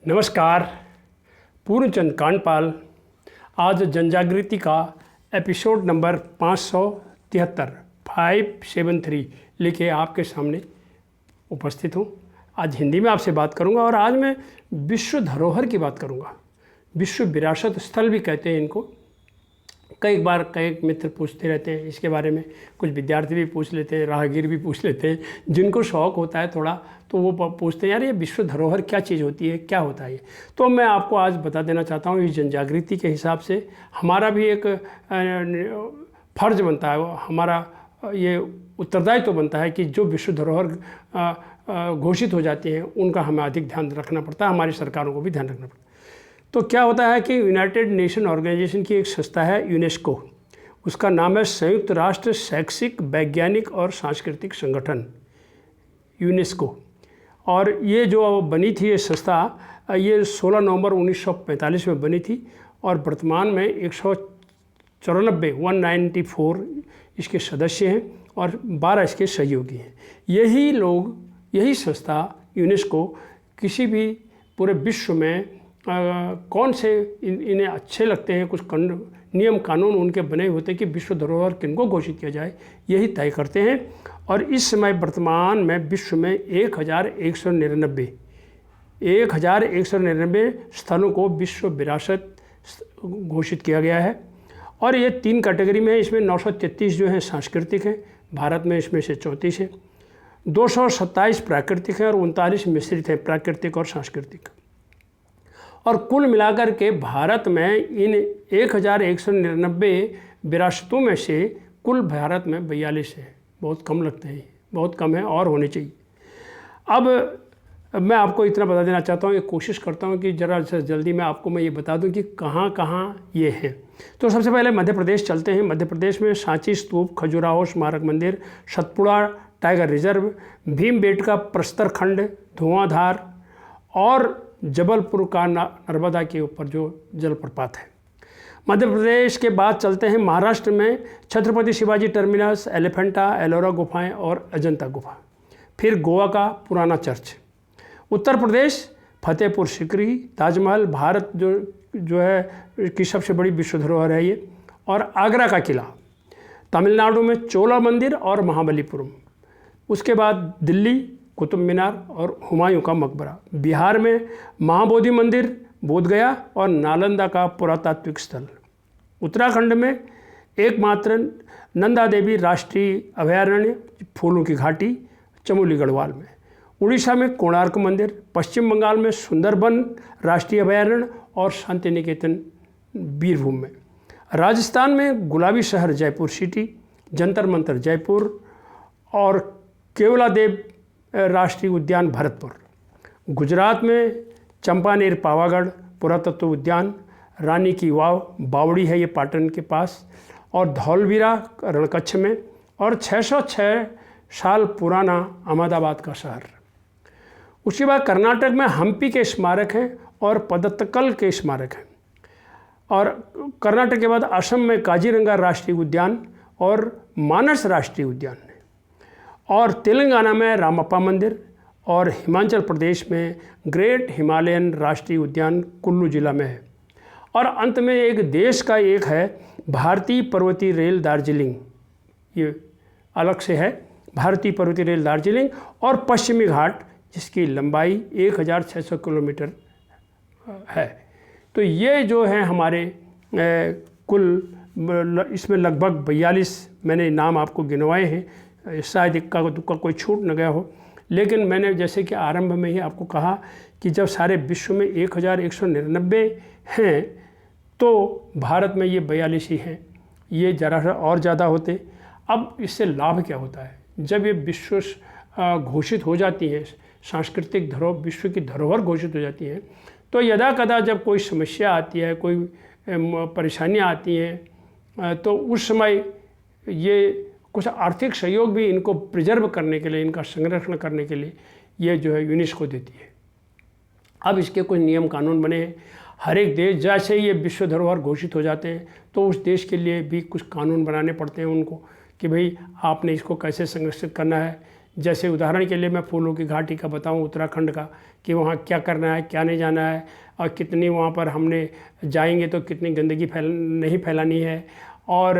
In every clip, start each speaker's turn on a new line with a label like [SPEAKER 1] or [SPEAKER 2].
[SPEAKER 1] नमस्कार। पूर्णचंद कांडपाल आज जनजागृति का एपिसोड नंबर 573 लेके आपके सामने उपस्थित हूँ। आज हिंदी में आपसे बात करूँगा और आज मैं विश्व धरोहर की बात करूँगा। विश्व विरासत स्थल भी कहते हैं इनको। कई बार कई मित्र पूछते रहते हैं इसके बारे में, कुछ विद्यार्थी भी पूछ लेते हैं, राहगीर भी पूछ लेते हैं, जिनको शौक़ होता है थोड़ा तो वो पूछते हैं यार ये विश्व धरोहर क्या चीज़ होती है, क्या होता है ये। तो मैं आपको आज बता देना चाहता हूँ, इस जनजागृति के हिसाब से हमारा भी एक फ़र्ज़ बनता है, हमारा ये उत्तरदायित्व तो बनता है कि जो विश्व धरोहर घोषित हो जाती हैं उनका हमें अधिक ध्यान रखना पड़ता है, हमारी सरकारों को भी ध्यान रखना पड़ता है। तो क्या होता है कि यूनाइटेड नेशन ऑर्गेनाइजेशन की एक संस्था है यूनेस्को, उसका नाम है संयुक्त राष्ट्र शैक्षिक वैज्ञानिक और सांस्कृतिक संगठन यूनेस्को। और ये जो बनी थी ये संस्था, ये 16 नवंबर 1945 में बनी थी और वर्तमान में 194 इसके सदस्य हैं और 12 इसके सहयोगी हैं। यही संस्था यूनेस्को किसी भी पूरे विश्व में कौन से इन्हें अच्छे लगते हैं, कुछ नियम कानून उनके बने होते हैं कि विश्व धरोहर किनको घोषित किया जाए, यही तय करते हैं। और इस समय वर्तमान में विश्व में 1199 स्थलों को विश्व विरासत घोषित किया गया है। और ये 3 कैटेगरी में है। इसमें 933 जो हैं सांस्कृतिक हैं, भारत में इसमें से 34 हैं, 227 प्राकृतिक हैं और 39 मिश्रित हैं, प्राकृतिक और सांस्कृतिक। और कुल मिलाकर के भारत में इन 1199 विरासतों में से कुल भारत में 42 है। बहुत कम लगते हैं, बहुत कम है और होने चाहिए। अब मैं आपको इतना बता देना चाहता हूँ, ये कोशिश करता हूँ कि ज़रा से जल्दी मैं आपको ये बता दूँ कि कहाँ कहाँ ये हैं। तो सबसे पहले मध्य प्रदेश चलते हैं। मध्य प्रदेश में सांची स्तूप, खजुराहो स्मारक मंदिर, सतपुड़ा टाइगर रिजर्व, भीमबेटका प्रस्तर खंड, धुआंधार और जबलपुर का नर्मदा के ऊपर जो जलप्रपात है। मध्य प्रदेश के बाद चलते हैं महाराष्ट्र में छत्रपति शिवाजी टर्मिनस, एलिफेंटा, एलोरा गुफाएं और अजंता गुफा। फिर गोवा का पुराना चर्च। उत्तर प्रदेश फतेहपुर सिकरी, ताजमहल, भारत जो है की सबसे बड़ी विश्व धरोहर है ये, और आगरा का किला। तमिलनाडु में चोला मंदिर और महाबलीपुरम। उसके बाद दिल्ली कुतुब मीनार और हुमायूं का मकबरा। बिहार में महाबोधि मंदिर, बोधगया और नालंदा का पुरातात्विक स्थल। उत्तराखंड में एकमात्र नंदा देवी राष्ट्रीय अभयारण्य, फूलों की घाटी, चमोली गढ़वाल में। उड़ीसा में कोणार्क मंदिर। पश्चिम बंगाल में सुंदरबन राष्ट्रीय अभयारण्य और शांति निकेतन बीरभूम में। राजस्थान में गुलाबी शहर जयपुर सिटी, जंतर मंतर जयपुर और केवलादेव राष्ट्रीय उद्यान भरतपुर। गुजरात में चंपानेर पावागढ़ पुरातत्व उद्यान, रानी की वाव बावड़ी है ये पाटन के पास, और धौलवीरा रणकच्छ में, और 606 साल पुराना अहमदाबाद का शहर। उसके बाद कर्नाटक में हम्पी के स्मारक हैं और पदत्तकल के स्मारक हैं। और कर्नाटक के बाद असम में काजीरंगा राष्ट्रीय उद्यान और मानस राष्ट्रीय उद्यान है। और तेलंगाना में रामप्पा मंदिर और हिमाचल प्रदेश में ग्रेट हिमालयन राष्ट्रीय उद्यान कुल्लू जिला में है। और अंत में एक देश का एक है भारतीय पर्वतीय रेल दार्जिलिंग, ये अलग से है भारतीय पर्वतीय रेल दार्जिलिंग, और पश्चिमी घाट जिसकी लंबाई 1600 किलोमीटर है। तो ये जो है हमारे कुल इसमें लगभग 42 मैंने नाम आपको गिनवाए हैं, शायद इक्का दुक्का कोई छूट न गया हो। लेकिन मैंने जैसे कि आरंभ में ही आपको कहा कि जब सारे विश्व में 1199 हैं तो भारत में ये 42 ही हैं, ये जरा सा और ज़्यादा होते। अब इससे लाभ क्या होता है? जब ये विश्व घोषित हो जाती हैं, सांस्कृतिक धरोहर विश्व की धरोहर घोषित हो जाती हैं, तो यदा कदा जब कोई समस्या आती है, कोई परेशानियाँ आती हैं, तो उस समय ये कुछ आर्थिक सहयोग भी इनको प्रिजर्व करने के लिए, इनका संरक्षण करने के लिए ये जो है यूनेस्को देती है। अब इसके कुछ नियम कानून बने हैं। हर एक देश जैसे ये विश्व धरोहर घोषित हो जाते हैं तो उस देश के लिए भी कुछ कानून बनाने पड़ते हैं उनको कि भाई आपने इसको कैसे संरक्षित करना है, जैसे उदाहरण के लिए मैं फूलों की घाटी का बताऊं उत्तराखंड का, कि वहाँ क्या करना है, क्या नहीं जाना है, और कितनी वहाँ पर हमने जाएंगे तो कितनी गंदगी नहीं फैलानी है, और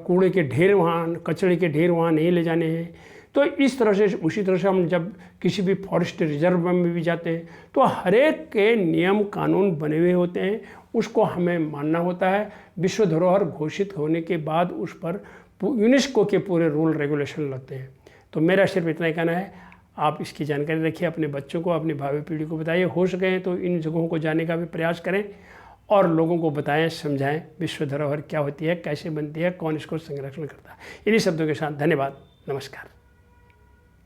[SPEAKER 1] कूड़े के ढेर वहाँ, कचरे के ढेर वहाँ नहीं ले जाने हैं। तो इस तरह से, उसी तरह से हम जब किसी भी फॉरेस्ट रिजर्व में भी जाते हैं तो हर एक के नियम कानून बने हुए होते हैं, उसको हमें मानना होता है। विश्व धरोहर घोषित होने के बाद उस पर यूनेस्को के पूरे रूल रेगुलेशन लगते हैं। तो मेरा सिर्फ इतना ही कहना है, आप इसकी जानकारी रखिए, अपने बच्चों को, अपनी भावी पीढ़ी को बताइए, हो सके तो इन जगहों को जाने का भी प्रयास करें और लोगों को बताएं, समझाएं विश्व धरोहर क्या होती है, कैसे बनती है, कौन इसको संरक्षण करता है। इन्हीं शब्दों के साथ धन्यवाद, नमस्कार।